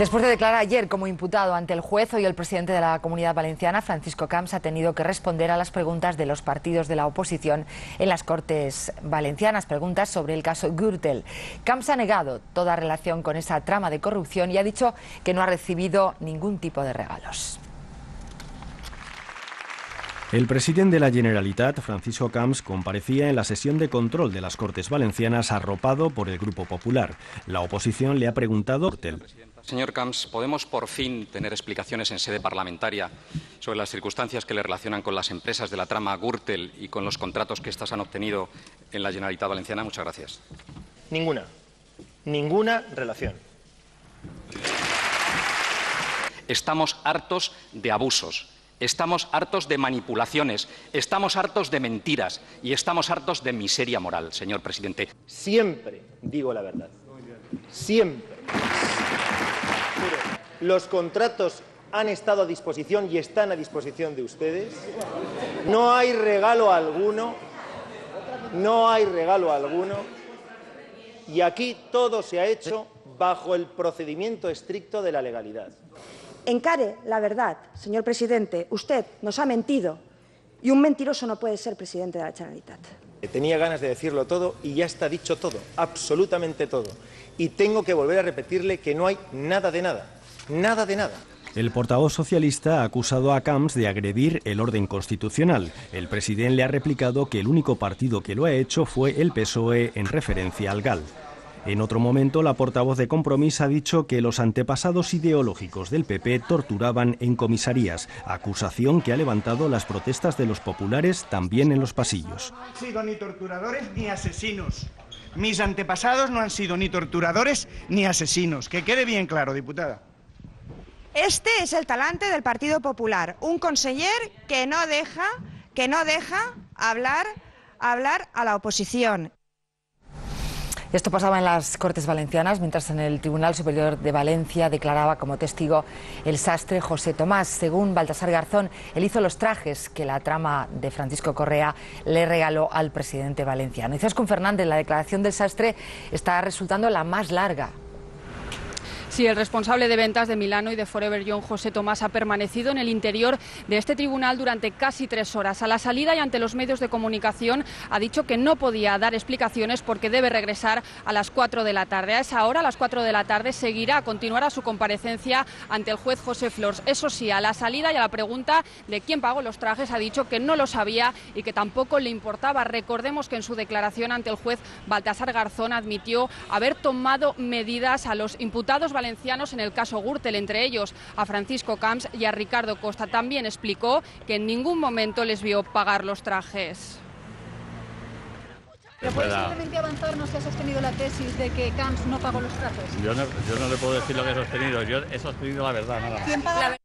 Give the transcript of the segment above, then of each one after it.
Después de declarar ayer como imputado ante el juez, hoy el presidente de la Comunidad Valenciana, Francisco Camps, ha tenido que responder a las preguntas de los partidos de la oposición en las Cortes Valencianas, preguntas sobre el caso Gürtel. Camps ha negado toda relación con esa trama de corrupción y ha dicho que no ha recibido ningún tipo de regalos. El presidente de la Generalitat, Francisco Camps, comparecía en la sesión de control de las Cortes Valencianas arropado por el Grupo Popular. La oposición le ha preguntado... Señor Camps, ¿podemos por fin tener explicaciones en sede parlamentaria sobre las circunstancias que le relacionan con las empresas de la trama Gürtel y con los contratos que éstas han obtenido en la Generalitat Valenciana? Muchas gracias. Ninguna relación. Estamos hartos de abusos. Estamos hartos de manipulaciones, estamos hartos de mentiras y estamos hartos de miseria moral, señor presidente. Siempre digo la verdad. Siempre. Los contratos han estado a disposición y están a disposición de ustedes. No hay regalo alguno. No hay regalo alguno. Y aquí todo se ha hecho bajo el procedimiento estricto de la legalidad. Encare la verdad, señor presidente. Usted nos ha mentido y un mentiroso no puede ser presidente de la Generalitat. Tenía ganas de decirlo todo y ya está dicho todo, absolutamente todo. Y tengo que volver a repetirle que no hay nada de nada, nada de nada. El portavoz socialista ha acusado a Camps de agredir el orden constitucional. El presidente le ha replicado que el único partido que lo ha hecho fue el PSOE en referencia al GAL. En otro momento, la portavoz de Compromís ha dicho que los antepasados ideológicos del PP torturaban en comisarías, acusación que ha levantado las protestas de los populares también en los pasillos. No han sido ni torturadores ni asesinos. Mis antepasados no han sido ni torturadores ni asesinos. Que quede bien claro, diputada. Este es el talante del Partido Popular, un conseller que no deja hablar a la oposición. Esto pasaba en las Cortes Valencianas, mientras en el Tribunal Superior de Valencia declaraba como testigo el sastre José Tomás. Según Baltasar Garzón, él hizo los trajes que la trama de Francisco Correa le regaló al presidente valenciano. Izaskun Fernández, la declaración del sastre está resultando la más larga. Sí, el responsable de ventas de Milano y de Forever Young, José Tomás, ha permanecido en el interior de este tribunal durante casi 3 horas. A la salida y ante los medios de comunicación ha dicho que no podía dar explicaciones porque debe regresar a las 4 de la tarde. A esa hora, a las 4 de la tarde, continuará su comparecencia ante el juez José Flors. Eso sí, a la salida y a la pregunta de quién pagó los trajes, ha dicho que no lo sabía y que tampoco le importaba. Recordemos que en su declaración ante el juez, Baltasar Garzón admitió haber tomado medidas a los imputados valencianos en el caso Gürtel, entre ellos a Francisco Camps y a Ricardo Costa. También explicó que en ningún momento les vio pagar los trajes. ¿Pero puede simplemente avanzarnos que ha sostenido la tesis de que Camps no pagó los trajes? Yo no le puedo decir lo que he sostenido, yo he sostenido la verdad, nada más. ¿Quién paga?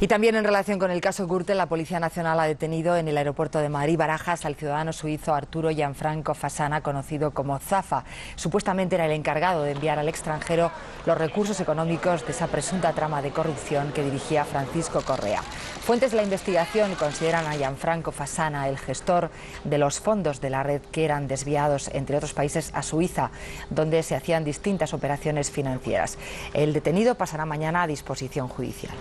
Y también en relación con el caso Gürtel, la Policía Nacional ha detenido en el aeropuerto de Madrid-Barajas al ciudadano suizo Arturo Gianfranco Fasana, conocido como Zafa. Supuestamente era el encargado de enviar al extranjero los recursos económicos de esa presunta trama de corrupción que dirigía Francisco Correa. Fuentes de la investigación consideran a Gianfranco Fasana el gestor de los fondos de la red que eran desviados, entre otros países, a Suiza, donde se hacían distintas operaciones financieras. El detenido pasará mañana a disposición judicial.